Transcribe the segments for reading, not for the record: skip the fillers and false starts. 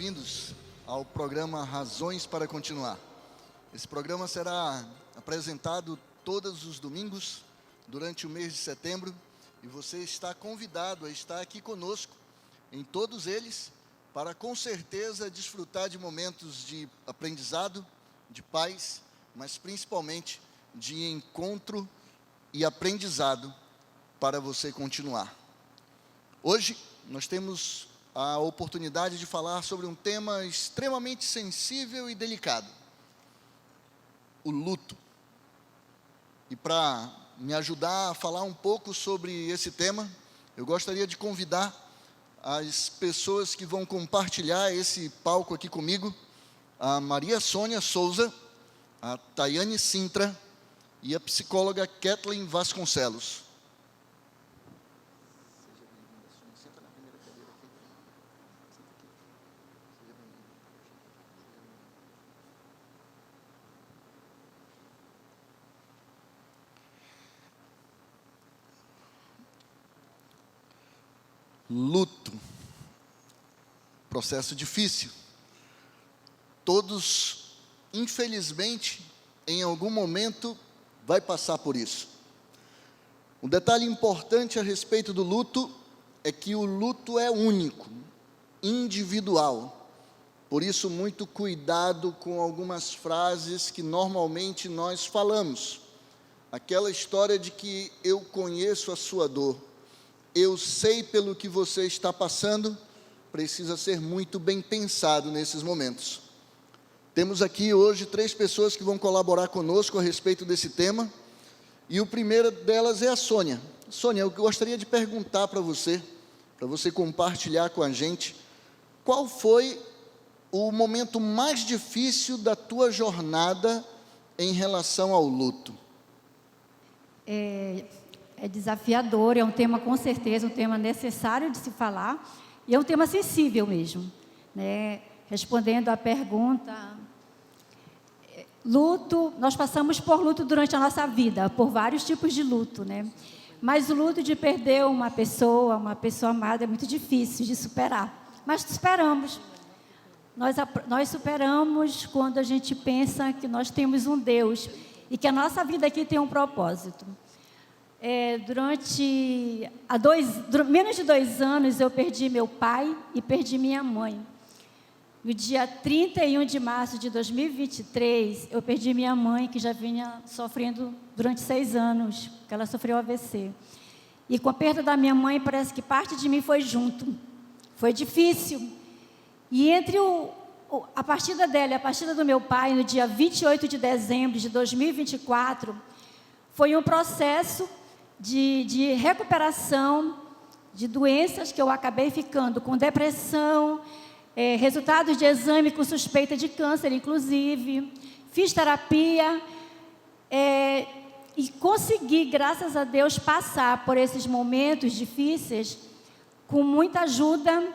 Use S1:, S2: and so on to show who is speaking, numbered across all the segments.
S1: bem-vindos ao programa Razões para Continuar. Esse programa será apresentado todos os domingos durante o mês de setembro e você está convidado a estar aqui conosco em todos eles para, com certeza, desfrutar de momentos de aprendizado, de paz, mas principalmente de encontro e aprendizado para você continuar. Hoje nós temos a oportunidade de falar sobre um tema extremamente sensível e delicado: o luto. E para me ajudar a falar um pouco sobre esse tema, eu gostaria de convidar as pessoas que vão compartilhar esse palco aqui comigo, a Maria Sônia Souza, a Tayane Sintra e a psicóloga Kathleen Vasconcelos. Luto, processo difícil. Todos, infelizmente, em algum momento, vai passar por isso. Um detalhe importante a respeito do luto é que o luto é único, individual. Por isso, muito cuidado com algumas frases que normalmente nós falamos. Aquela história de que eu conheço a sua dor, eu sei pelo que você está passando, precisa ser muito bem pensado nesses momentos. Temos aqui hoje 3 pessoas que vão colaborar conosco a respeito desse tema, e o primeiro delas é a Sônia. Sônia, eu gostaria de perguntar para você compartilhar com a gente, qual foi o momento mais difícil da tua jornada em relação ao luto?
S2: É desafiador, é um tema com certeza, um tema necessário de se falar, e é um tema sensível mesmo, né? Respondendo à pergunta, luto, nós passamos por luto durante a nossa vida, por vários tipos de luto, né? Mas o luto de perder uma pessoa amada, é muito difícil de superar, mas superamos. Nós superamos quando a gente pensa que nós temos um Deus e que a nossa vida aqui tem um propósito. Durante menos de 2 anos eu perdi meu pai e perdi minha mãe. No dia 31 de março de 2023, eu perdi minha mãe, que já vinha sofrendo durante 6 anos, que ela sofreu AVC. E com a perda da minha mãe, parece que parte de mim foi junto. Foi difícil. E entre a partida dela e a partida do meu pai, no dia 28 de dezembro de 2024, foi um processo de recuperação de doenças que eu acabei ficando com depressão, resultados de exame com suspeita de câncer, inclusive. Fiz terapia e consegui, graças a Deus, passar por esses momentos difíceis com muita ajuda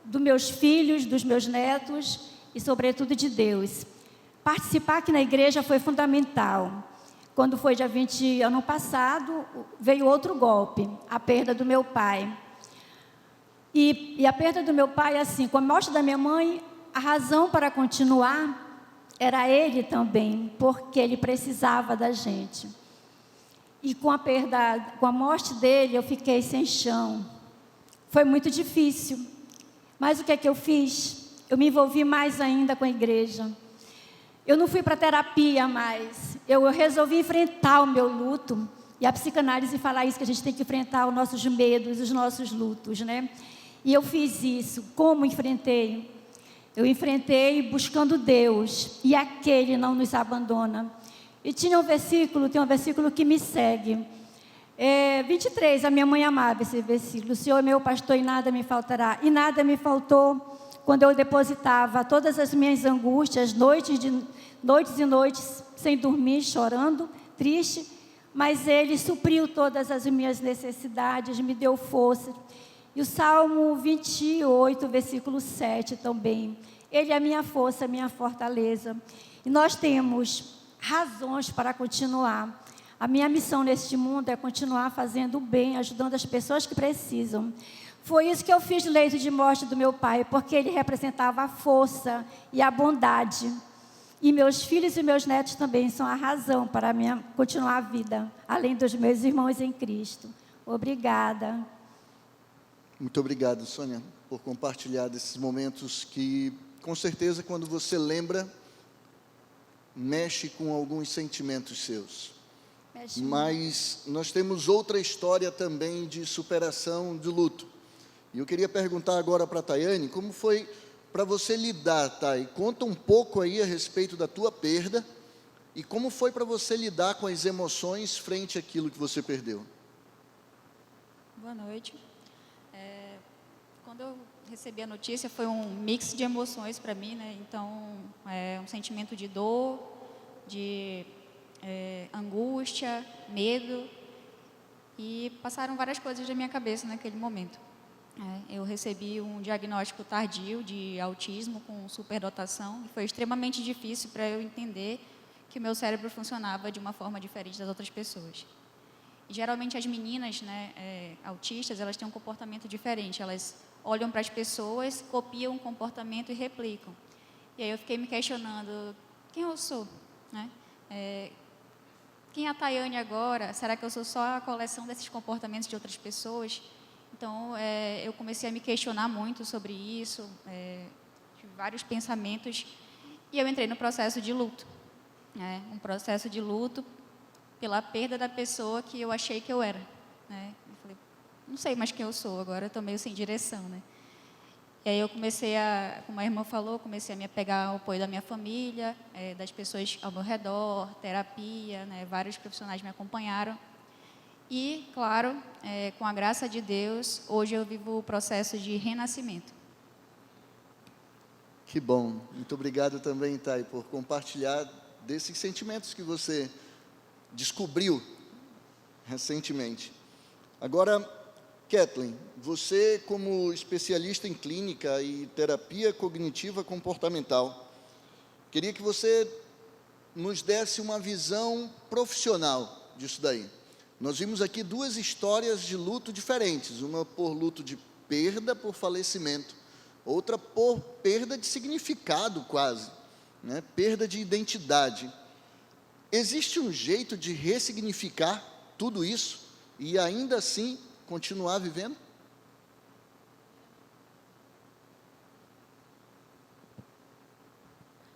S2: dos meus filhos, dos meus netos e, sobretudo, de Deus. Participar aqui na igreja foi fundamental. Quando foi dia 20, ano passado, veio outro golpe, a perda do meu pai. E a perda do meu pai, assim, com a morte da minha mãe, a razão para continuar era ele também, porque ele precisava da gente. E com a morte dele, eu fiquei sem chão. Foi muito difícil. Mas o que é que eu fiz? Eu me envolvi mais ainda com a igreja. Eu não fui para terapia mais, eu resolvi enfrentar o meu luto, e a psicanálise fala isso, que a gente tem que enfrentar os nossos medos, os nossos lutos, né? E eu fiz isso. Como enfrentei? Eu enfrentei buscando Deus, e aquele não nos abandona. E tem um versículo que me segue, 23, a minha mãe amava esse versículo: o Senhor é meu pastor e nada me faltará. E nada me faltou quando eu depositava todas as minhas angústias, noites e noites, sem dormir, chorando, triste, mas Ele supriu todas as minhas necessidades, me deu força. E o Salmo 28, versículo 7 também: Ele é a minha força, a minha fortaleza. E nós temos razões para continuar. A minha missão neste mundo é continuar fazendo o bem, ajudando as pessoas que precisam. Foi isso que eu fiz no leito de morte do meu pai, porque ele representava a força e a bondade. E meus filhos e meus netos também são a razão para continuar a vida, além dos meus irmãos em Cristo. Obrigada.
S1: Muito obrigado, Sônia, por compartilhar desses momentos que, com certeza, quando você lembra, mexe com alguns sentimentos seus. Mas nós temos outra história também de superação do luto. E eu queria perguntar agora para a Tayane, como foi para você lidar, Thay? Conta um pouco aí a respeito da tua perda e como foi para você lidar com as emoções frente àquilo que você perdeu.
S3: Boa noite. Quando eu recebi a notícia, foi um mix de emoções para mim, né? Então, um sentimento de dor, de angústia, medo, e passaram várias coisas na minha cabeça naquele momento. Eu recebi um diagnóstico tardio de autismo com superdotação, e foi extremamente difícil para eu entender que o meu cérebro funcionava de uma forma diferente das outras pessoas. E, geralmente as meninas, né, autistas, elas têm um comportamento diferente, elas olham para as pessoas, copiam o comportamento e replicam. E aí eu fiquei me questionando, quem eu sou? Né? Quem é a Tayane agora? Será que eu sou só a coleção desses comportamentos de outras pessoas? Então, eu comecei a me questionar muito sobre isso, tive vários pensamentos, e eu entrei no processo de luto. Um processo de luto pela perda da pessoa que eu achei que eu era. Né? Eu falei, não sei mais quem eu sou, agora estou meio sem direção. Né? E aí eu comecei como a irmã falou, comecei a me apegar ao apoio da minha família, das pessoas ao meu redor, terapia, né? Vários profissionais me acompanharam. E, claro, com a graça de Deus, hoje eu vivo o processo de renascimento.
S1: Que bom. Muito obrigado também, Thay, por compartilhar desses sentimentos que você descobriu recentemente. Agora, Kathleen, você como especialista em clínica e terapia cognitiva comportamental, queria que você nos desse uma visão profissional disso daí. Nós vimos aqui duas histórias de luto diferentes, uma por luto de perda por falecimento, outra por perda de significado quase, né? Perda de identidade. Existe um jeito de ressignificar tudo isso e ainda assim continuar vivendo?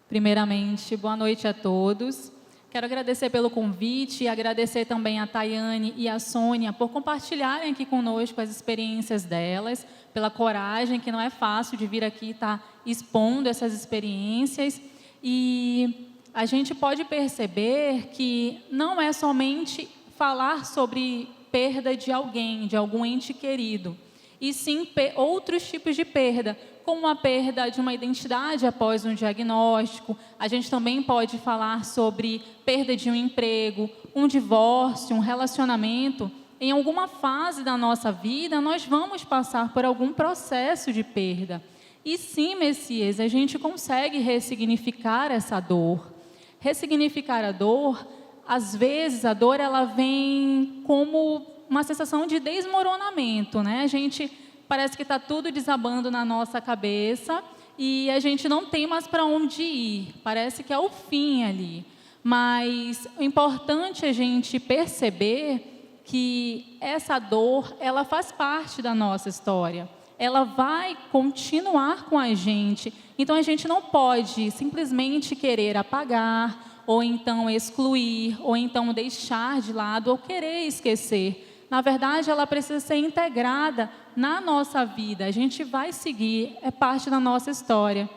S4: Primeiramente, boa noite a todos. Quero agradecer pelo convite e agradecer também a Tayane e a Sônia por compartilharem aqui conosco as experiências delas, pela coragem, que não é fácil de vir aqui e estar expondo essas experiências. E a gente pode perceber que não é somente falar sobre perda de alguém, de algum ente querido, e sim outros tipos de perda, como a perda de uma identidade após um diagnóstico. A gente também pode falar sobre perda de um emprego, um divórcio, um relacionamento. Em alguma fase da nossa vida, nós vamos passar por algum processo de perda. E sim, Messias, a gente consegue ressignificar essa dor. Ressignificar a dor, às vezes a dor ela vem como uma sensação de desmoronamento, né? A gente parece que está tudo desabando na nossa cabeça e a gente não tem mais para onde ir. Parece que é o fim ali. Mas o importante é a gente perceber que essa dor, ela faz parte da nossa história. Ela vai continuar com a gente. Então, a gente não pode simplesmente querer apagar, ou então excluir, ou então deixar de lado, ou querer esquecer. Na verdade, ela precisa ser integrada na nossa vida. A gente vai seguir, é parte da nossa história.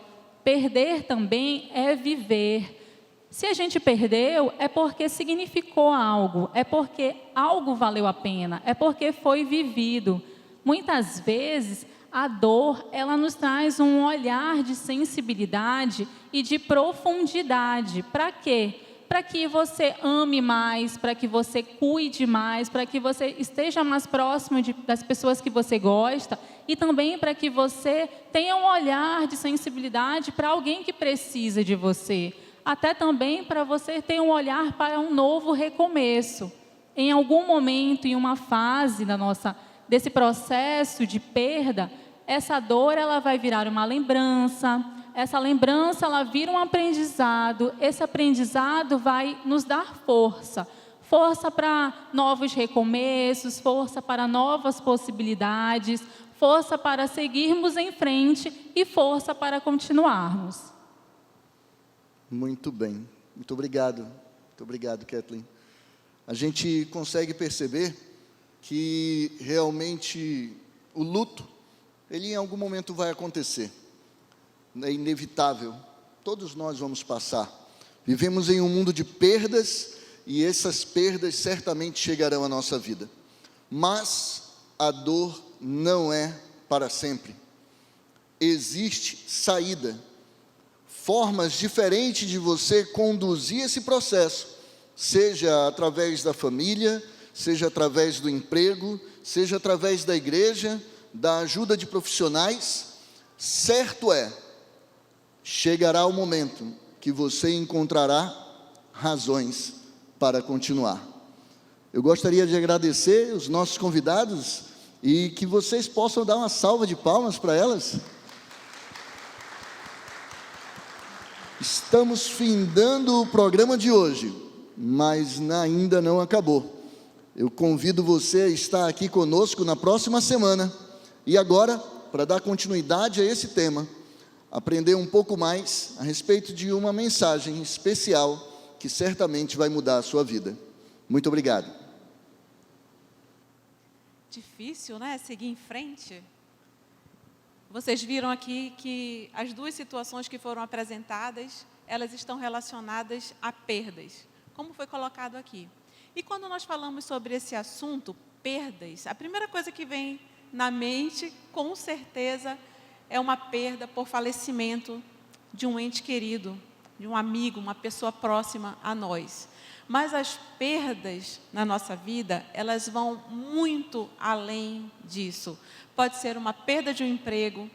S4: Perder também é viver. Se a gente perdeu, é porque significou algo, é porque algo valeu a pena, é porque foi vivido. Muitas vezes, a dor, ela nos traz um olhar de sensibilidade e de profundidade. Para quê? Para que você ame mais, para que você cuide mais, para que você esteja mais próximo das pessoas que você gosta e também para que você tenha um olhar de sensibilidade para alguém que precisa de você. Até também para você ter um olhar para um novo recomeço. Em algum momento, em uma fase da nossa desse processo de perda, essa dor ela vai virar uma lembrança, essa lembrança ela vira um aprendizado, esse aprendizado vai nos dar força. Força para novos recomeços, força para novas possibilidades, força para seguirmos em frente e força para continuarmos.
S1: Muito bem. Muito obrigado. Muito obrigado, Kathleen. A gente consegue perceber que realmente o luto, ele em algum momento vai acontecer. É inevitável. Todos nós vamos passar. Vivemos em um mundo de perdas e essas perdas certamente chegarão à nossa vida. Mas a dor não é para sempre. Existe saída, formas diferentes de você conduzir esse processo, seja através da família, seja através do emprego, seja através da igreja, da ajuda de profissionais. Certo é, chegará o momento que você encontrará razões para continuar. Eu gostaria de agradecer os nossos convidados e que vocês possam dar uma salva de palmas para elas. Estamos findando o programa de hoje, mas ainda não acabou. Eu convido você a estar aqui conosco na próxima semana. E agora, para dar continuidade a esse tema, aprender um pouco mais a respeito de uma mensagem especial que certamente vai mudar a sua vida. Muito obrigado.
S5: Difícil, né? Seguir em frente. Vocês viram aqui que as duas situações que foram apresentadas, elas estão relacionadas a perdas, como foi colocado aqui. E quando nós falamos sobre esse assunto, perdas, a primeira coisa que vem na mente, com certeza, é uma perda por falecimento de um ente querido, de um amigo, uma pessoa próxima a nós. Mas as perdas na nossa vida, elas vão muito além disso. Pode ser uma perda de um emprego,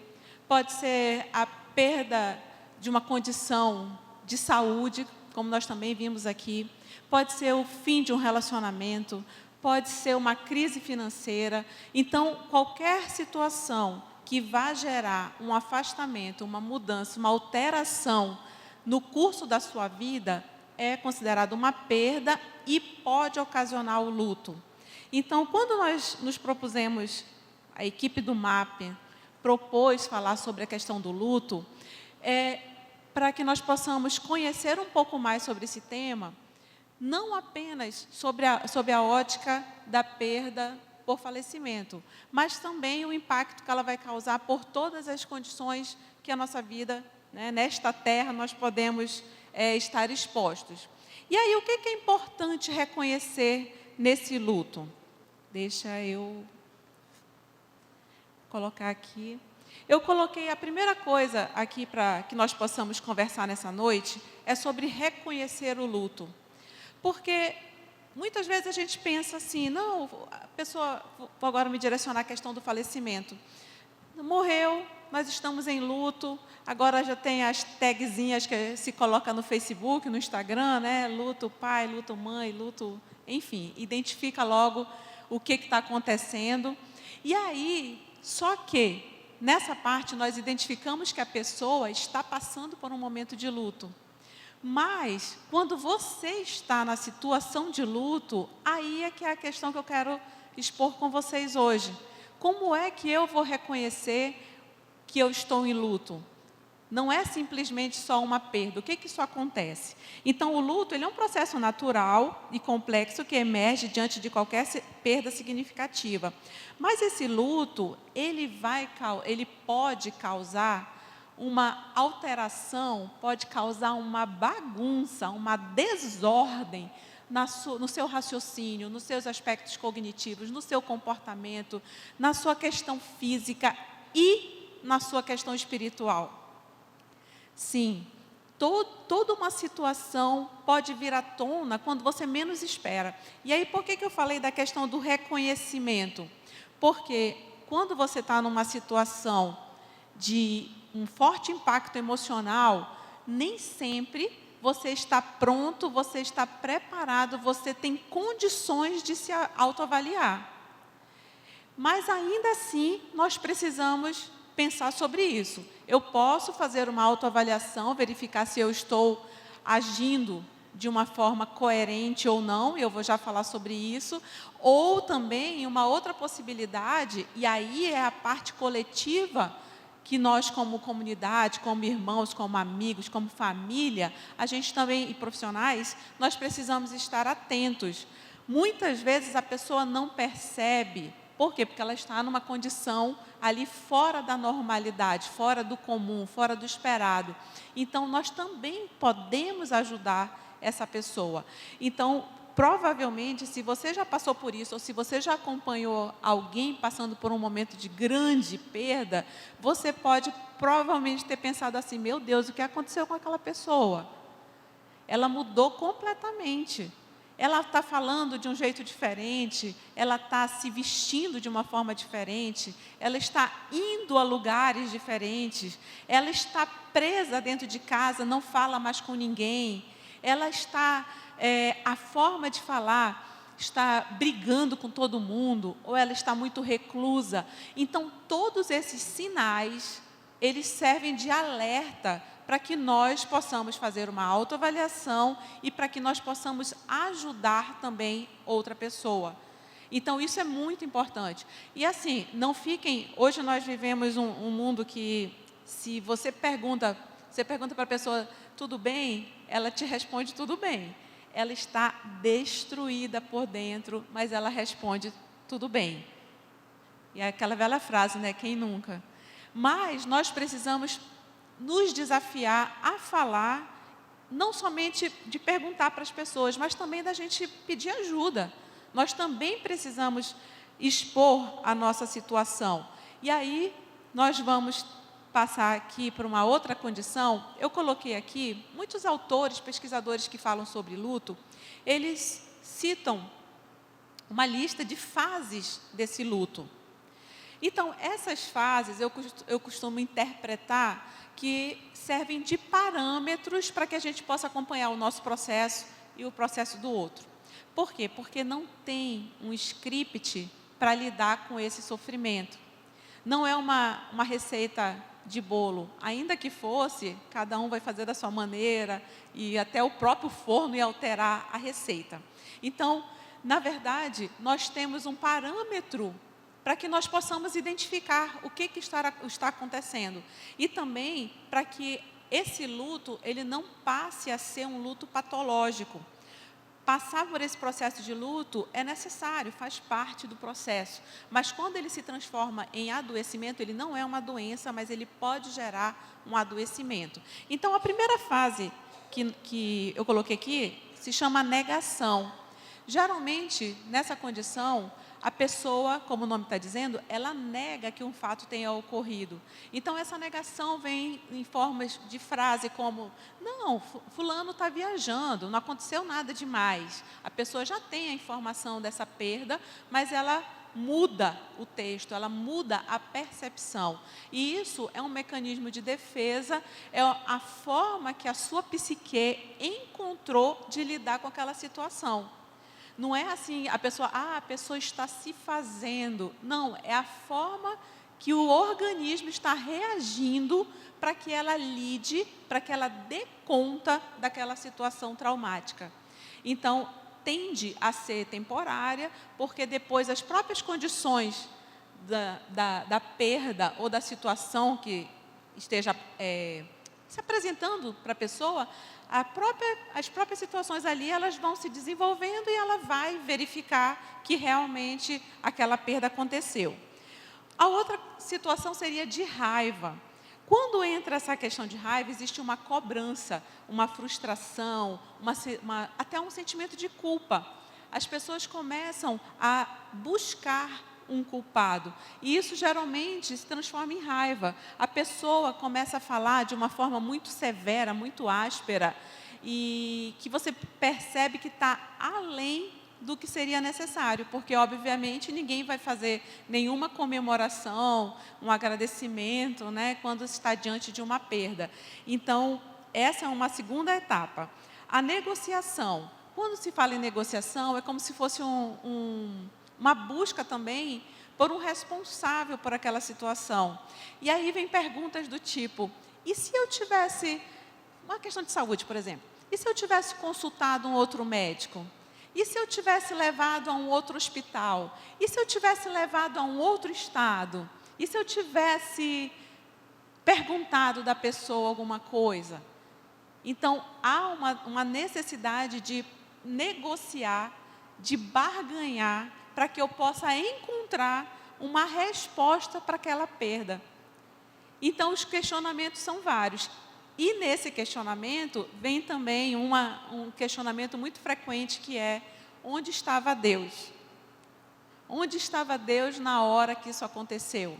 S5: pode ser a perda de uma condição de saúde, como nós também vimos aqui, pode ser o fim de um relacionamento, pode ser uma crise financeira. Então, qualquer situação que vá gerar um afastamento, uma mudança, uma alteração no curso da sua vida, é considerado uma perda e pode ocasionar o luto. Então, quando nós nos propusemos, a equipe do MAP propôs falar sobre a questão do luto, para que nós possamos conhecer um pouco mais sobre esse tema, não apenas sobre a ótica da perda por falecimento, mas também o impacto que ela vai causar por todas as condições que a nossa vida, né, nesta terra, nós podemos estar expostos. E aí, o que é importante reconhecer nesse luto? Deixa eu colocar aqui. Eu coloquei a primeira coisa aqui para que nós possamos conversar nessa noite, é sobre reconhecer o luto. Porque muitas vezes a gente pensa assim, não, a pessoa, vou agora me direcionar à questão do falecimento. Morreu, nós estamos em luto, agora já tem as tagzinhas que se coloca no Facebook, no Instagram, né? Luto pai, luto mãe, luto, enfim, identifica logo o que está acontecendo. E aí, só que nessa parte nós identificamos que a pessoa está passando por um momento de luto. Mas, quando você está na situação de luto, aí é que é a questão que eu quero expor com vocês hoje. Como é que eu vou reconhecer que eu estou em luto? Não é simplesmente só uma perda. O que isso acontece? Então, o luto ele é um processo natural e complexo que emerge diante de qualquer perda significativa. Mas esse luto, ele pode causar uma alteração, pode causar uma bagunça, uma desordem no seu raciocínio, nos seus aspectos cognitivos, no seu comportamento, na sua questão física e na sua questão espiritual. Sim, toda uma situação pode vir à tona quando você menos espera. E aí, por que eu falei da questão do reconhecimento? Porque quando você está numa situação de um forte impacto emocional, nem sempre você está pronto, você está preparado, você tem condições de se autoavaliar. Mas ainda assim, nós precisamos pensar sobre isso. Eu posso fazer uma autoavaliação, verificar se eu estou agindo de uma forma coerente ou não, eu vou já falar sobre isso. Ou também uma outra possibilidade, e aí é a parte coletiva, que nós como comunidade, como irmãos, como amigos, como família, a gente também, e profissionais, nós precisamos estar atentos. Muitas vezes a pessoa não percebe. Por quê? Porque ela está numa condição ali fora da normalidade, fora do comum, fora do esperado. Então, nós também podemos ajudar essa pessoa. Então, provavelmente, se você já passou por isso, ou se você já acompanhou alguém passando por um momento de grande perda, você pode provavelmente ter pensado assim: meu Deus, o que aconteceu com aquela pessoa? Ela mudou completamente. Ela está falando de um jeito diferente, ela está se vestindo de uma forma diferente, ela está indo a lugares diferentes, ela está presa dentro de casa, não fala mais com ninguém, ela está, a forma de falar, está brigando com todo mundo, ou ela está muito reclusa. Então, todos esses sinais, eles servem de alerta para que nós possamos fazer uma autoavaliação e para que nós possamos ajudar também outra pessoa. Então, isso é muito importante. E assim, não fiquem... Hoje nós vivemos um mundo que, se você pergunta para a pessoa, tudo bem? Ela te responde, tudo bem. Ela está destruída por dentro, mas ela responde, tudo bem. E é aquela velha frase, né? Quem nunca? Mas nós precisamos nos desafiar a falar, não somente de perguntar para as pessoas, mas também da gente pedir ajuda. Nós também precisamos expor a nossa situação. E aí, nós vamos passar aqui para uma outra condição. Eu coloquei aqui, muitos autores, pesquisadores que falam sobre luto, eles citam uma lista de fases desse luto. Então, essas fases eu costumo interpretar que servem de parâmetros para que a gente possa acompanhar o nosso processo e o processo do outro. Por quê? Porque não tem um script para lidar com esse sofrimento. Não é uma receita de bolo. Ainda que fosse, cada um vai fazer da sua maneira e até o próprio forno ia alterar a receita. Então, na verdade, nós temos um parâmetro para que nós possamos identificar o que está acontecendo. E também para que esse luto, ele não passe a ser um luto patológico. Passar por esse processo de luto é necessário, faz parte do processo. Mas quando ele se transforma em adoecimento, ele não é uma doença, mas ele pode gerar um adoecimento. Então, a primeira fase que eu coloquei aqui se chama negação. Geralmente, nessa condição, a pessoa, como o nome está dizendo, ela nega que um fato tenha ocorrido. Então, essa negação vem em formas de frase como: não, fulano está viajando, não aconteceu nada demais. A pessoa já tem a informação dessa perda, mas ela muda o texto, ela muda a percepção. E isso é um mecanismo de defesa, é a forma que a sua psique encontrou de lidar com aquela situação. Não é assim, a pessoa está se fazendo. Não, é a forma que o organismo está reagindo para que ela lide, para que ela dê conta daquela situação traumática. Então, tende a ser temporária, porque depois as próprias condições da perda ou da situação que esteja se apresentando para a pessoa, as próprias situações ali, elas vão se desenvolvendo e ela vai verificar que realmente aquela perda aconteceu. A outra situação seria de raiva. Quando entra essa questão de raiva, existe uma cobrança, uma frustração, até um sentimento de culpa. As pessoas começam a buscar um culpado. E isso geralmente se transforma em raiva. A pessoa começa a falar de uma forma muito severa, muito áspera, e que você percebe que está além do que seria necessário, porque, obviamente, ninguém vai fazer nenhuma comemoração, um agradecimento, né, quando está diante de uma perda. Então, essa é uma segunda etapa. A negociação. Quando se fala em negociação, é como se fosse uma busca também por um responsável por aquela situação. E aí vem perguntas do tipo, e se eu tivesse, uma questão de saúde, por exemplo, e se eu tivesse consultado um outro médico? E se eu tivesse levado a um outro hospital? E se eu tivesse levado a um outro estado? E se eu tivesse perguntado da pessoa alguma coisa? Então, há uma necessidade de negociar, de barganhar, para que eu possa encontrar uma resposta para aquela perda. Então, os questionamentos são vários. E nesse questionamento, vem também um questionamento muito frequente, que é, onde estava Deus? Onde estava Deus na hora que isso aconteceu?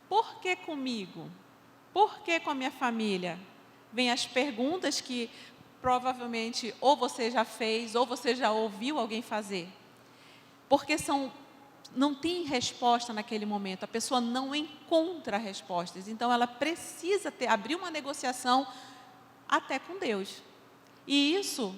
S5: Por que comigo? Por que com a minha família? Vem as perguntas que provavelmente ou você já fez, ou você já ouviu alguém fazer. Porque não tem resposta naquele momento, a pessoa não encontra respostas. Então, ela precisa abrir uma negociação até com Deus. E isso,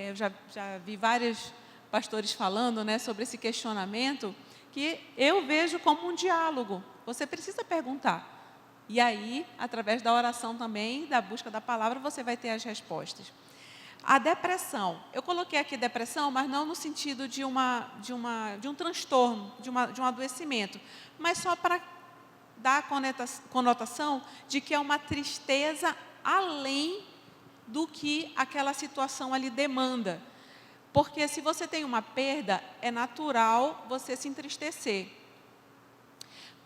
S5: eu já vi vários pastores falando, né, sobre esse questionamento, que eu vejo como um diálogo. Você precisa perguntar. E aí, através da oração também, da busca da palavra, você vai ter as respostas. A depressão. Eu coloquei aqui depressão, mas não no sentido de um transtorno, de um adoecimento, mas só para dar a conotação de que é uma tristeza além do que aquela situação ali demanda. Porque se você tem uma perda, é natural você se entristecer.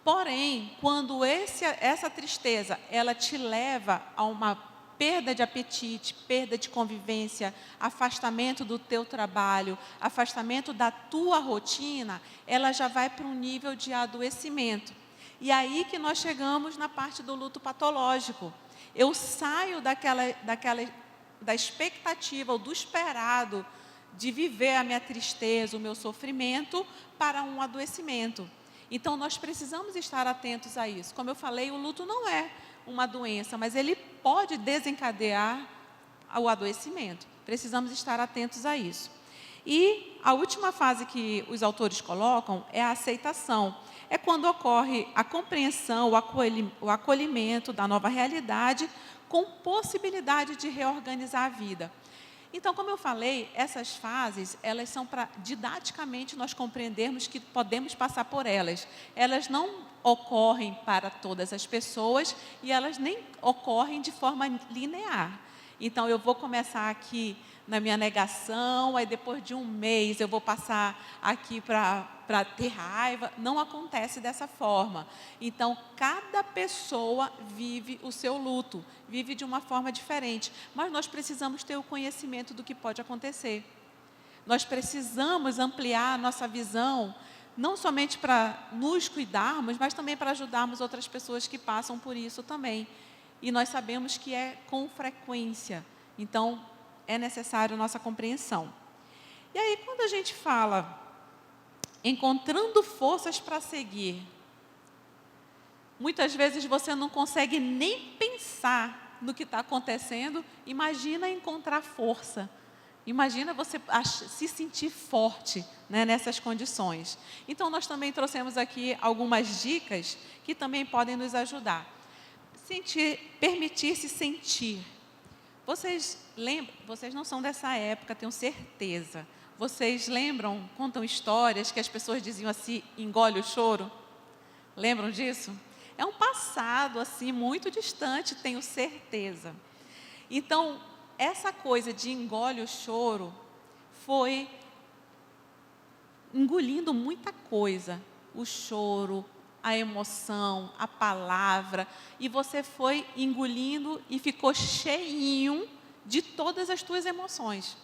S5: Porém, quando essa tristeza, ela te leva a uma perda de apetite, perda de convivência, afastamento do teu trabalho, afastamento da tua rotina, ela já vai para um nível de adoecimento. E aí que nós chegamos na parte do luto patológico. Eu saio da expectativa, ou do esperado, de viver a minha tristeza, o meu sofrimento, para um adoecimento. Então, nós precisamos estar atentos a isso. Como eu falei, o luto não é uma doença, mas ele pode desencadear o adoecimento. Precisamos estar atentos a isso. E a última fase que os autores colocam é a aceitação. É quando ocorre a compreensão, o acolhimento da nova realidade, com possibilidade de reorganizar a vida. Então, como eu falei, essas fases, elas são para, didaticamente, nós compreendermos que podemos passar por elas. Elas não ocorrem para todas as pessoas e elas nem ocorrem de forma linear. Então, eu vou começar aqui na minha negação, aí depois de um mês eu vou passar aqui para ter raiva. Não acontece dessa forma. Então, cada pessoa vive o seu luto, vive de uma forma diferente. Mas nós precisamos ter o conhecimento do que pode acontecer. Nós precisamos ampliar a nossa visão, não somente para nos cuidarmos, mas também para ajudarmos outras pessoas que passam por isso também. E nós sabemos que é com frequência. Então, é necessário nossa compreensão. E aí, quando a gente fala encontrando forças para seguir, muitas vezes você não consegue nem pensar no que está acontecendo. Imagina encontrar força. Imagina você se sentir forte, né, nessas condições. Então, nós também trouxemos aqui algumas dicas que também podem nos ajudar. Permitir-se sentir. Vocês lembram? Vocês não são dessa época, tenho certeza. Vocês lembram, contam histórias que as pessoas diziam assim, engole o choro? Lembram disso? É um passado assim muito distante, tenho certeza. Então, essa coisa de engole o choro foi engolindo muita coisa. O choro, a emoção, a palavra, e você foi engolindo e ficou cheinho de todas as tuas emoções.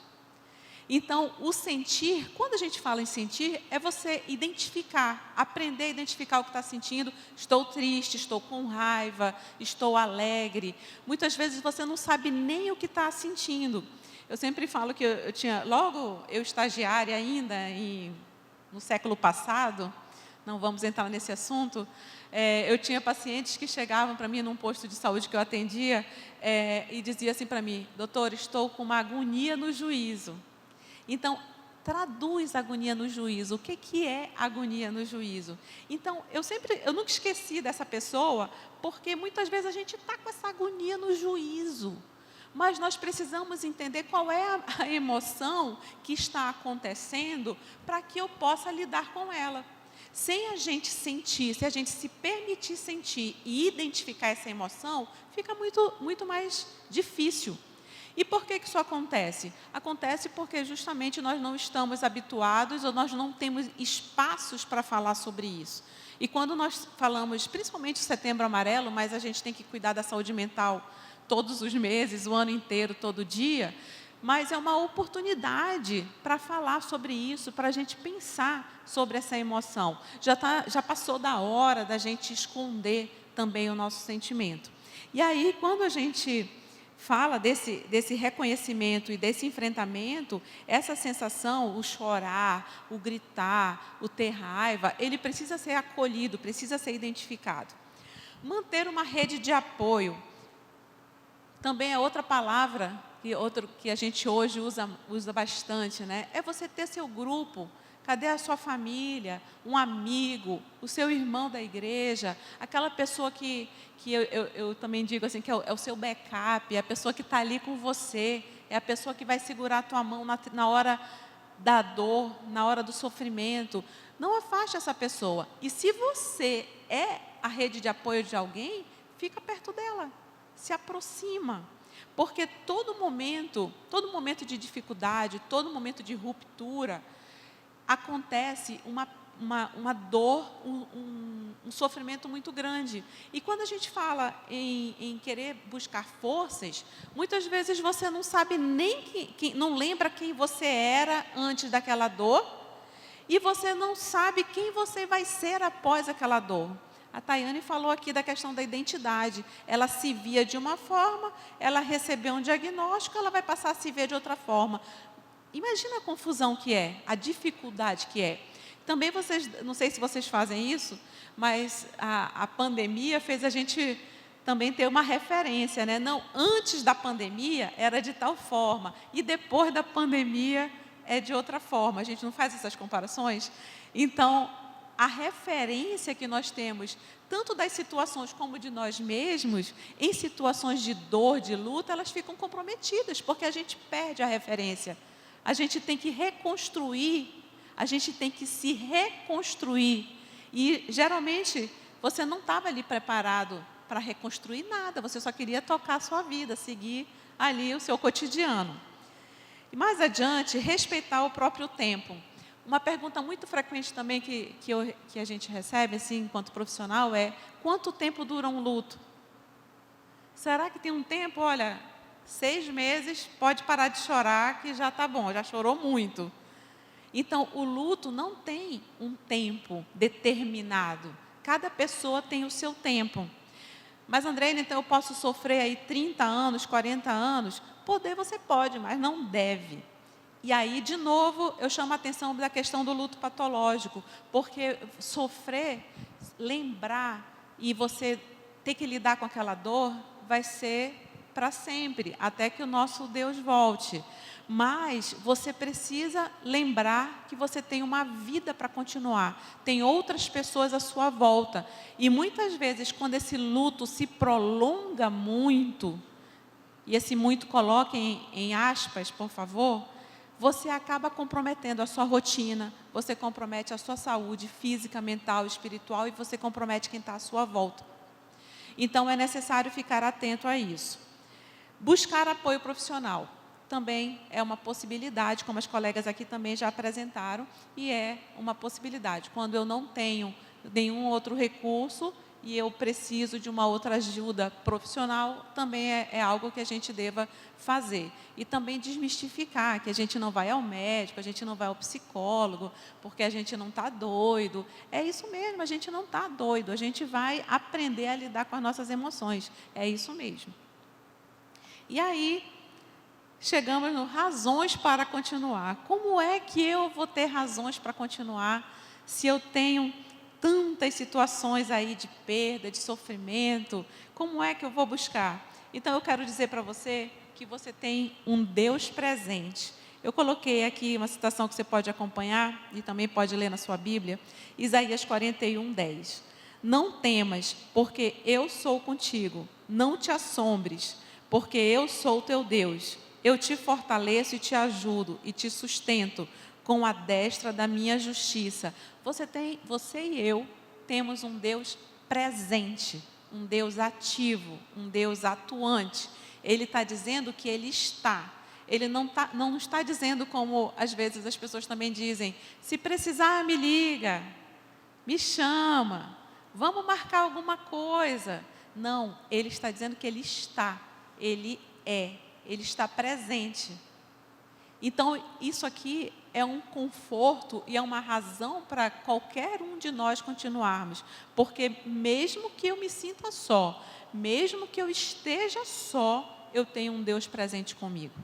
S5: Então, o sentir, quando a gente fala em sentir, é você identificar, aprender a identificar o que está sentindo. Estou triste, estou com raiva, estou alegre. Muitas vezes você não sabe nem o que está sentindo. Eu sempre falo que eu estagiária ainda no século passado, não vamos entrar nesse assunto, eu tinha pacientes que chegavam para mim num posto de saúde que eu atendia e diziam assim para mim, doutor, estou com uma agonia no juízo. Então, traduz agonia no juízo. O que é agonia no juízo? Então, eu nunca esqueci dessa pessoa, porque muitas vezes a gente está com essa agonia no juízo. Mas nós precisamos entender qual é a emoção que está acontecendo para que eu possa lidar com ela. Sem a gente sentir, se a gente se permitir sentir e identificar essa emoção, fica muito mais difícil. E por que isso acontece? Acontece porque justamente nós não estamos habituados ou nós não temos espaços para falar sobre isso. E quando nós falamos, principalmente o Setembro Amarelo, mas a gente tem que cuidar da saúde mental todos os meses, o ano inteiro, todo dia, mas é uma oportunidade para falar sobre isso, para a gente pensar sobre essa emoção. Já passou da hora da gente esconder também o nosso sentimento. E aí, quando a gente fala desse reconhecimento e desse enfrentamento, essa sensação, o chorar, o gritar, o ter raiva, ele precisa ser acolhido, precisa ser identificado. Manter uma rede de apoio também é outra palavra que a gente hoje usa bastante, né? É você ter seu grupo. Cadê a sua família, um amigo, o seu irmão da igreja, aquela pessoa que eu também digo assim, que é o seu backup, é a pessoa que está ali com você, é a pessoa que vai segurar a tua mão na hora da dor, na hora do sofrimento. Não afaste essa pessoa. E se você é a rede de apoio de alguém, fica perto dela, se aproxima. Porque todo momento de dificuldade, todo momento de ruptura, acontece uma dor, um sofrimento muito grande. E quando a gente fala em querer buscar forças, muitas vezes você não sabe nem não lembra quem você era antes daquela dor, e você não sabe quem você vai ser após aquela dor. A Tayane falou aqui da questão da identidade. Ela se via de uma forma, ela recebeu um diagnóstico, ela vai passar a se ver de outra forma. Imagina a confusão que é, a dificuldade que é. Também não sei se vocês fazem isso, mas a pandemia fez a gente também ter uma referência, né? Não, antes da pandemia era de tal forma, e depois da pandemia é de outra forma. A gente não faz essas comparações? Então, a referência que nós temos, tanto das situações como de nós mesmos, em situações de dor, de luta, elas ficam comprometidas, porque a gente perde a referência. A gente tem que reconstruir, a gente tem que se reconstruir. E, geralmente, você não estava ali preparado para reconstruir nada, você só queria tocar a sua vida, seguir ali o seu cotidiano. E mais adiante, respeitar o próprio tempo. Uma pergunta muito frequente também que a gente recebe, assim, enquanto profissional, é: quanto tempo dura um luto? Será que tem um tempo? Olha, 6 meses, pode parar de chorar, que já está bom, já chorou muito. Então, o luto não tem um tempo determinado. Cada pessoa tem o seu tempo. Mas, Andréia, então eu posso sofrer aí 30 anos, 40 anos? Poder você pode, mas não deve. E aí, de novo, eu chamo a atenção da questão do luto patológico, porque sofrer, lembrar e você ter que lidar com aquela dor vai ser para sempre, até que o nosso Deus volte. Mas você precisa lembrar que você tem uma vida para continuar, tem outras pessoas à sua volta. E muitas vezes, quando esse luto se prolonga muito, e esse muito coloque em aspas, por favor, você acaba comprometendo a sua rotina, você compromete a sua saúde física, mental, espiritual, e você compromete quem está à sua volta. Então, é necessário ficar atento a isso. Buscar apoio profissional também é uma possibilidade, como as colegas aqui também já apresentaram, e é uma possibilidade. Quando eu não tenho nenhum outro recurso e eu preciso de uma outra ajuda profissional, também é algo que a gente deva fazer. E também desmistificar que a gente não vai ao médico, a gente não vai ao psicólogo, porque a gente não está doido. É isso mesmo, a gente não está doido, a gente vai aprender a lidar com as nossas emoções. É isso mesmo. E aí, chegamos no razões para continuar. Como é que eu vou ter razões para continuar se eu tenho tantas situações aí de perda, de sofrimento? Como é que eu vou buscar? Então, eu quero dizer para você que você tem um Deus presente. Eu coloquei aqui uma citação que você pode acompanhar e também pode ler na sua Bíblia, Isaías 41:10. Não temas, porque eu sou contigo. Não te assombres, porque eu sou teu Deus. Eu te fortaleço e te ajudo e te sustento com a destra da minha justiça. Você e eu temos um Deus presente, um Deus ativo, um Deus atuante. Ele está dizendo que Ele está. Ele não está dizendo como às vezes as pessoas também dizem, se precisar me liga, me chama, vamos marcar alguma coisa. Não, Ele está dizendo que Ele está, Ele é, Ele está presente. Então isso aqui é um conforto e é uma razão para qualquer um de nós continuarmos. Porque mesmo que eu me sinta só, mesmo que eu esteja só, eu tenho um Deus presente comigo.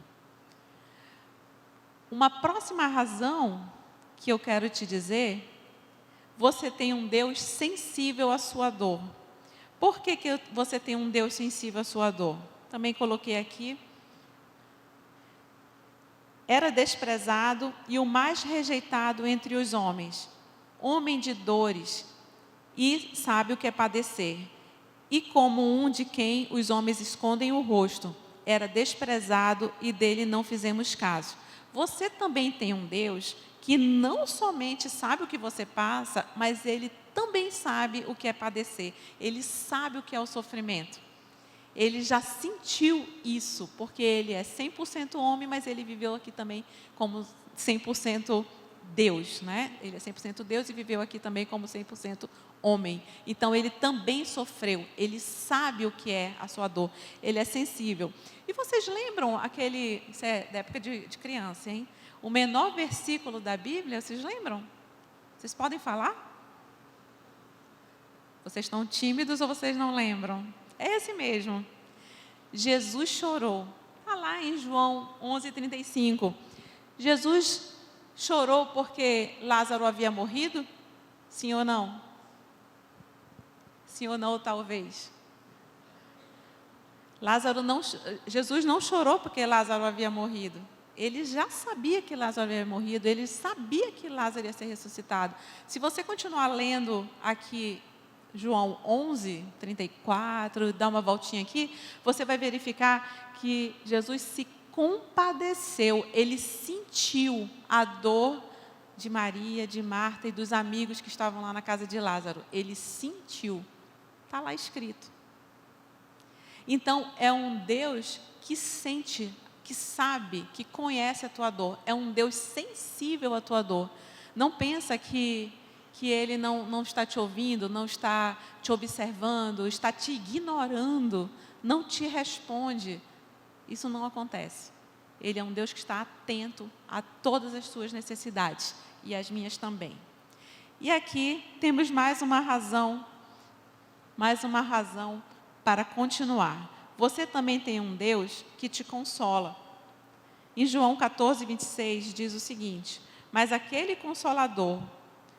S5: Uma próxima razão que eu quero te dizer, você tem um Deus sensível à sua dor. Por que você tem um Deus sensível à sua dor? Também coloquei aqui. Era desprezado e o mais rejeitado entre os homens, homem de dores, e sabe o que é padecer. E como um de quem os homens escondem o rosto, era desprezado e dele não fizemos caso. Você também tem um Deus que não somente sabe o que você passa, mas Ele também sabe o que é padecer. Ele sabe o que é o sofrimento. Ele já sentiu isso, porque Ele é 100% homem, mas Ele viveu aqui também como 100% Deus, né? Ele é 100% Deus e viveu aqui também como 100% homem. Então, Ele também sofreu. Ele sabe o que é a sua dor. Ele é sensível. E vocês lembram aquele... Isso é da época de criança, hein? O menor versículo da Bíblia, vocês lembram? Vocês podem falar? Vocês estão tímidos ou vocês não lembram? É esse mesmo. Jesus chorou. Está lá em João 11:35. Jesus chorou porque Lázaro havia morrido? Sim ou não? Sim ou não, talvez? Jesus não chorou porque Lázaro havia morrido. Ele já sabia que Lázaro havia morrido, ele sabia que Lázaro ia ser ressuscitado. Se você continuar lendo aqui João 11:34, dá uma voltinha aqui, você vai verificar que Jesus se compadeceu, ele sentiu a dor de Maria, de Marta e dos amigos que estavam lá na casa de Lázaro. Ele sentiu, está lá escrito. Então, é um Deus que sente, que sabe, que conhece a tua dor. É um Deus sensível à tua dor. Não pensa que Ele não está te ouvindo, não está te observando, está te ignorando, não te responde. Isso não acontece. Ele é um Deus que está atento a todas as suas necessidades e as minhas também. E aqui temos mais uma razão para continuar. Você também tem um Deus que te consola. Em João 14:26 diz o seguinte: mas aquele Consolador,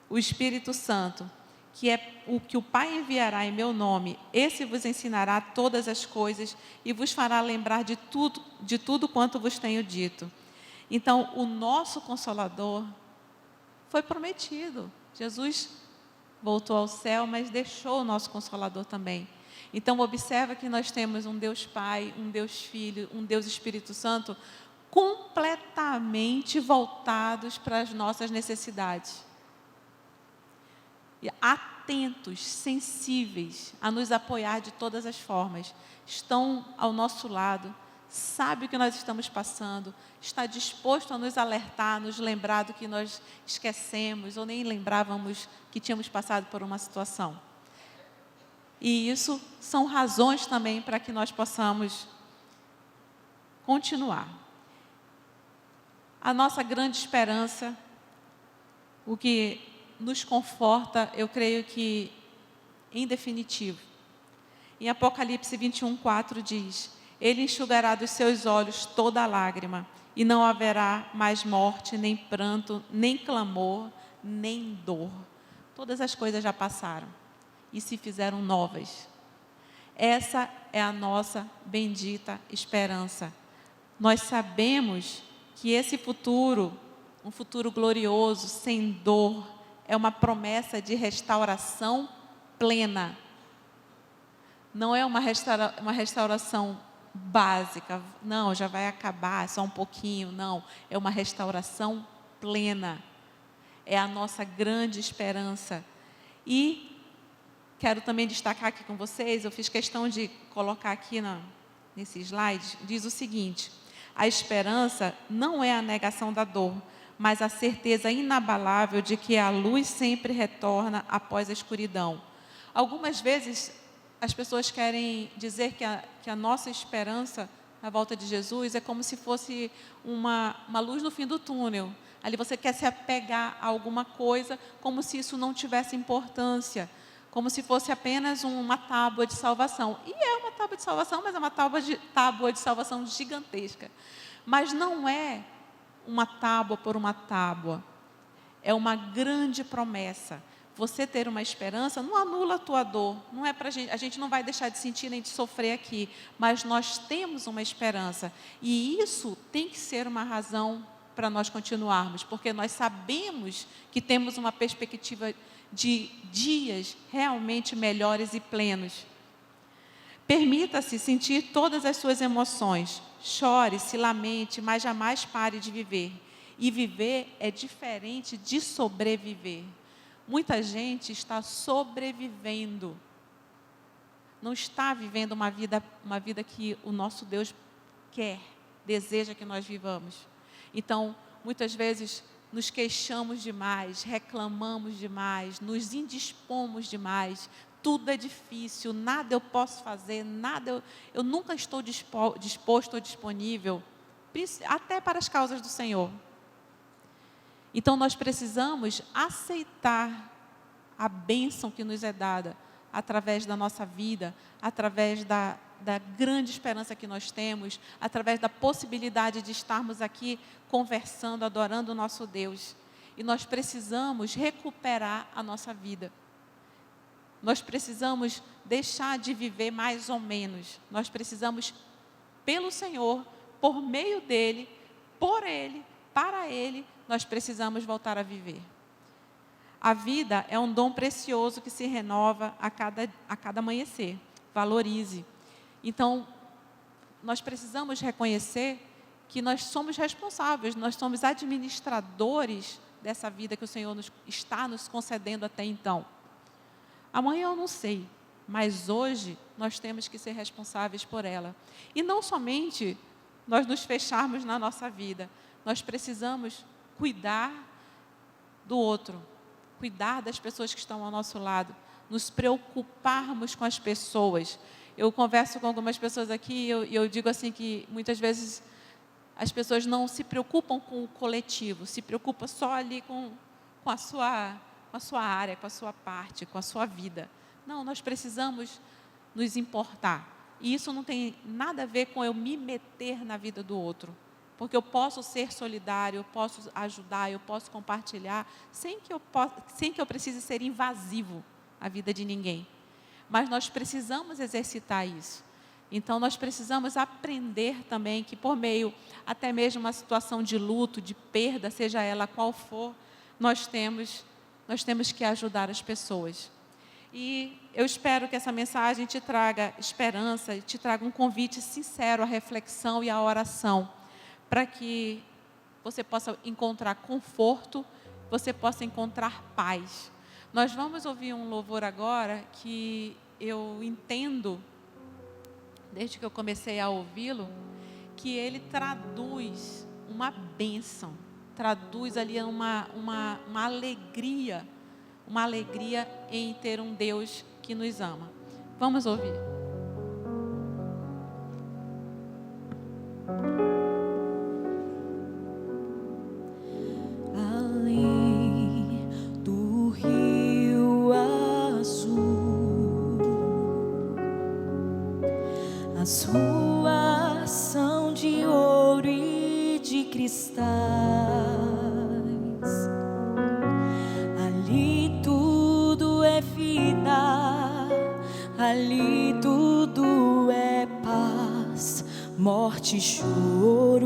S5: o Espírito Santo, que é o que o Pai enviará em meu nome, esse vos ensinará todas as coisas e vos fará lembrar de tudo quanto vos tenho dito. Então, o nosso Consolador foi prometido. Jesus voltou ao céu, mas deixou o nosso Consolador também. Então, observa que nós temos um Deus Pai, um Deus Filho, um Deus Espírito Santo, completamente voltados para as nossas necessidades. E atentos, sensíveis a nos apoiar de todas as formas. Estão ao nosso lado, sabe o que nós estamos passando, está disposto a nos alertar, nos lembrar do que nós esquecemos ou nem lembrávamos que tínhamos passado por uma situação. E isso são razões também para que nós possamos continuar. A nossa grande esperança, o que nos conforta, eu creio que, em definitivo, em Apocalipse 21:4 diz: Ele enxugará dos seus olhos toda lágrima, e não haverá mais morte, nem pranto, nem clamor, nem dor. Todas as coisas já passaram e se fizeram novas. Essa é a nossa bendita esperança. Nós sabemos que esse futuro, um futuro glorioso, sem dor, é uma promessa de restauração plena. Não é uma restauração básica, não, já vai acabar, só um pouquinho, não. É uma restauração plena. É a nossa grande esperança. E quero também destacar aqui com vocês, eu fiz questão de colocar aqui nesse slide, diz o seguinte: a esperança não é a negação da dor, mas a certeza inabalável de que a luz sempre retorna após a escuridão. Algumas vezes as pessoas querem dizer que a nossa esperança na volta de Jesus é como se fosse uma luz no fim do túnel. Ali você quer se apegar a alguma coisa como se isso não tivesse importância, como se fosse apenas uma tábua de salvação. E é uma tábua de salvação, mas é uma tábua de salvação gigantesca. Mas não é uma tábua por uma tábua. É uma grande promessa. Você ter uma esperança não anula a tua dor. Não é pra gente, a gente não vai deixar de sentir nem de sofrer aqui. Mas nós temos uma esperança. E isso tem que ser uma razão para nós continuarmos. Porque nós sabemos que temos uma perspectiva de dias realmente melhores e plenos. Permita-se sentir todas as suas emoções. Chore, se lamente, mas jamais pare de viver. E viver é diferente de sobreviver. Muita gente está sobrevivendo. Não está vivendo uma vida que o nosso Deus quer, deseja que nós vivamos. Então, muitas vezes nos queixamos demais, reclamamos demais, nos indispomos demais. Tudo é difícil, nada eu posso fazer, eu nunca estou disposto ou disponível, até para as causas do Senhor. Então nós precisamos aceitar a bênção que nos é dada através da nossa vida, através da grande esperança que nós temos, através da possibilidade de estarmos aqui conversando, adorando o nosso Deus. E nós precisamos recuperar a nossa vida. Nós precisamos deixar de viver mais ou menos. Nós precisamos, pelo Senhor, por meio dEle, por Ele, para Ele, nós precisamos voltar a viver. A vida é um dom precioso que se renova a cada amanhecer. Valorize. Então, nós precisamos reconhecer que nós somos responsáveis, nós somos administradores dessa vida que o Senhor está nos concedendo até então. Amanhã eu não sei, mas hoje nós temos que ser responsáveis por ela. E não somente nós nos fecharmos na nossa vida, nós precisamos cuidar do outro, cuidar das pessoas que estão ao nosso lado, nos preocuparmos com as pessoas. Eu converso com algumas pessoas aqui e eu digo assim que muitas vezes as pessoas não se preocupam com o coletivo, se preocupam só ali com a sua área, com a sua parte, com a sua vida. Não, nós precisamos nos importar. E isso não tem nada a ver com eu me meter na vida do outro. Porque eu posso ser solidário, eu posso ajudar, eu posso compartilhar, sem que eu precise ser invasivo à vida de ninguém. Mas nós precisamos exercitar isso. Então, nós precisamos aprender também que por meio, até mesmo uma situação de luto, de perda, seja ela qual for, nós temos que ajudar as pessoas. E eu espero que essa mensagem te traga esperança, te traga um convite sincero à reflexão e à oração, para que você possa encontrar conforto, você possa encontrar paz. Nós vamos ouvir um louvor agora que eu entendo, desde que eu comecei a ouvi-lo, que ele traduz uma bênção, traduz ali uma alegria em ter um Deus que nos ama. Vamos ouvir.
S6: Além do rio azul, as ruas são de ouro e de cristais. Ali tudo é vida, ali tudo é paz, morte e choro.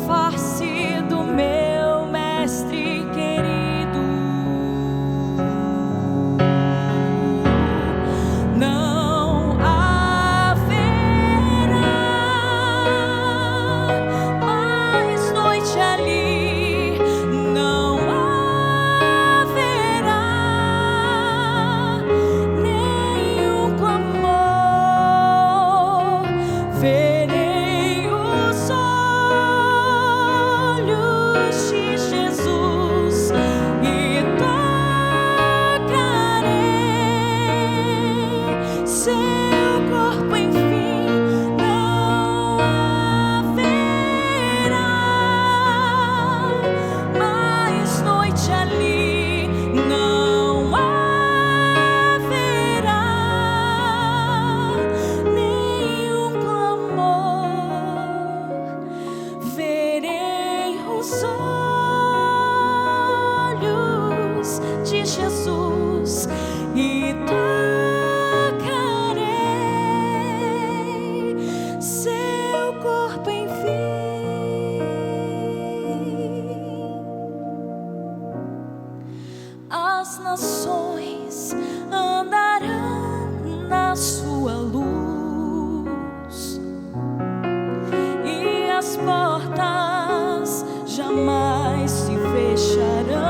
S6: face do meu mestre querido. Não haverá mais noite ali, não haverá nenhum clamor. Verei os olhos de Jesus e tocarei seu corpo, enfim. Não haverá mais noite ali, não haverá nenhum clamor. Verei os olhos de Jesus e tocarei seu corpo, enfim. As nações andarão na sua luz e as portas jamais se fecharão.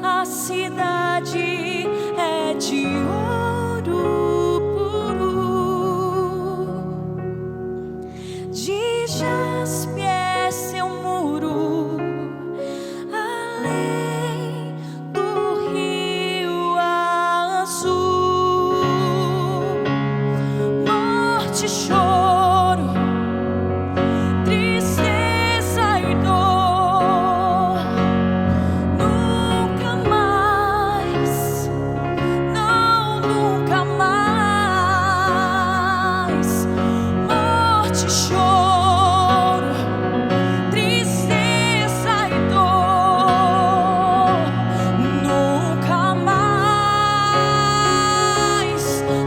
S6: A cidade é de ouro puro, de jaspe é seu muro, além do rio azul. Morte, choro, tristeza e dor, nunca mais, não, nunca mais. Morte, choro, tristeza e dor, nunca mais,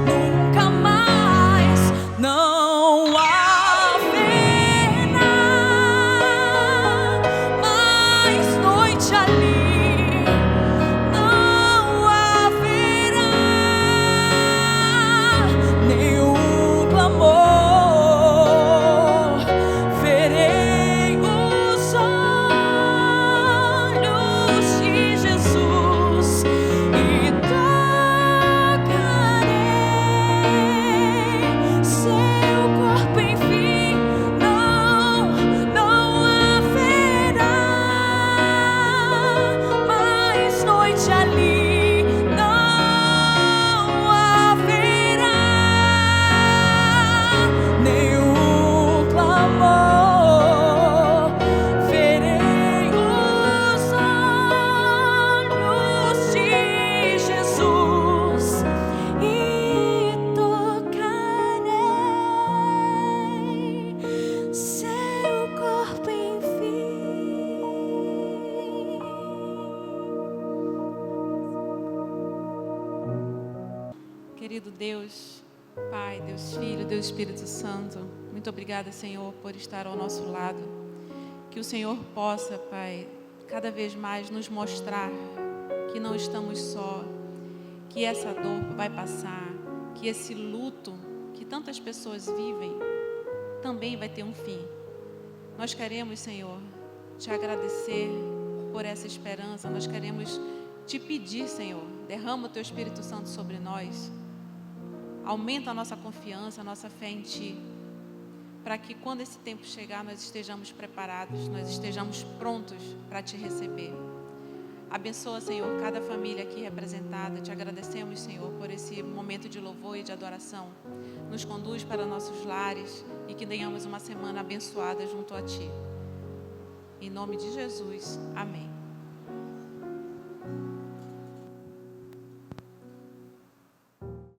S6: nunca mais. Não haverá mais noite ali, não haverá nenhum clamor. Verei os olhos de Jesus e tocarei seu corpo, enfim. Não haverá mais noite ali, não haverá nenhum clamor. Verei os olhos de Jesus e tocarei seu corpo, enfim.
S5: Querido Deus, Pai, Deus Filho, Deus Espírito Santo, muito obrigada, Senhor, por estar ao nosso lado. Que o Senhor possa, Pai, cada vez mais nos mostrar que não estamos só, que essa dor vai passar, que esse luto que tantas pessoas vivem também vai ter um fim. Nós queremos, Senhor, te agradecer por essa esperança. Nós queremos te pedir, Senhor, derrama o teu Espírito Santo sobre nós. Aumenta a nossa confiança, a nossa fé em Ti, para que quando esse tempo chegar, nós estejamos preparados, nós estejamos prontos para Te receber. Abençoa, Senhor, cada família aqui representada. Te agradecemos, Senhor, por esse momento de louvor e de adoração. Nos conduz para nossos lares e que tenhamos uma semana abençoada junto a Ti. Em nome de Jesus, amém.